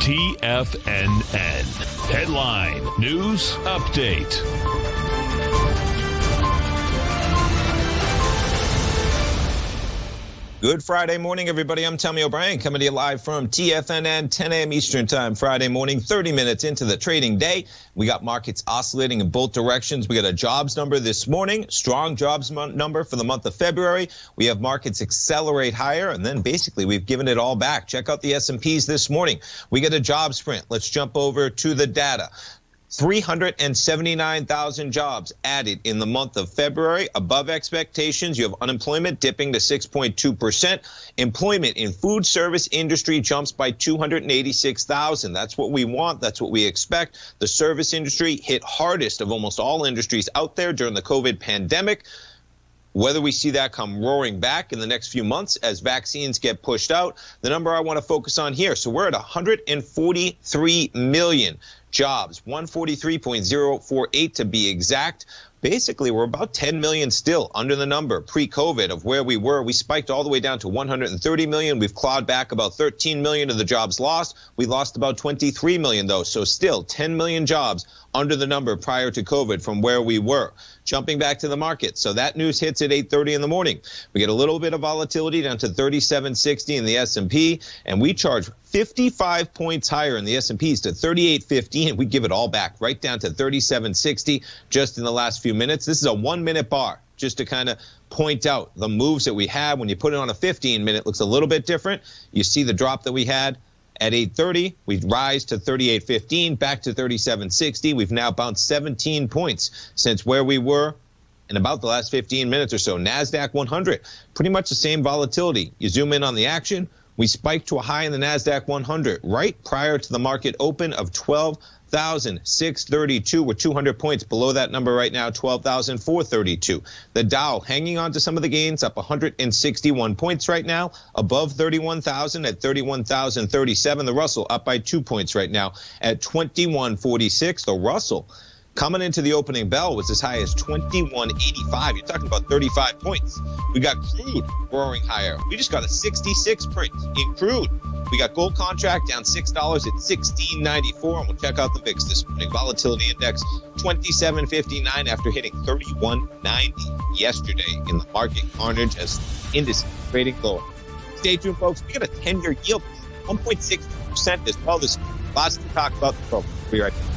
TFNN. Headline News Update. Good Friday morning, everybody. I'm Tommy O'Brien coming to you live from TFNN, 10 a.m. Eastern Time, Friday morning, 30 minutes into the trading day. We got markets oscillating in both directions. We got a jobs number this morning, strong jobs number for the month of February. We have markets accelerate higher, and then basically we've given it all back. Check out the S&Ps this morning. We get a jobs print. Let's jump over to the data. 379,000 jobs added in the month of February, above expectations. You have unemployment dipping to 6.2%. Employment in food service industry jumps by 286,000. That's what we want. That's what we expect. The service industry hit hardest of almost all industries out there during the COVID pandemic. Whether we see that come roaring back in the next few months as vaccines get pushed out, the number I want to focus on here. So we're at 143 million jobs, 143.048 to be exact. Basically, we're about 10 million still under the number pre-COVID of where we were. We spiked all the way down to 130 million. We've clawed back about 13 million of the jobs lost. We lost about 23 million, though. So still 10 million jobs under the number prior to COVID from where we were. Jumping back to the market. So that news hits at 8:30 in the morning. We get a little bit of volatility down to 37.60 in the S&P, and we charge 55 points higher in the S&Ps to 38.15, and we give it all back right down to 37.60 just in the last few minutes. This is a 1-minute bar just to kind of point out the moves that we had. When you put it on a 15-minute, it looks a little bit different. You see the drop that we had at 8:30. We rise to 38.15, back to 37.60. We've now bounced 17 points since where we were in about the last 15 minutes or so. NASDAQ 100, pretty much the same volatility. You zoom in on the action. We spiked to a high in the NASDAQ 100 right prior to the market open of 12,632. We're 200 points below that number right now, 12,432. The Dow hanging on to some of the gains, up 161 points right now, above 31,000 at 31,037. The Russell up by 2 points right now at 2146. The Russell coming into the opening bell was as high as 2185. You're talking about 35 points. We got crude roaring higher. We just got a 66 print in crude. We got gold contract down $6 at $16.94. And we'll check out the VIX this morning. Volatility index 27.59 after hitting 31.90 yesterday in the market. Carnage as indices trading lower. Stay tuned, folks. We got a 10-year yield, 1.6% as well. There's lots to talk about. We'll be right back.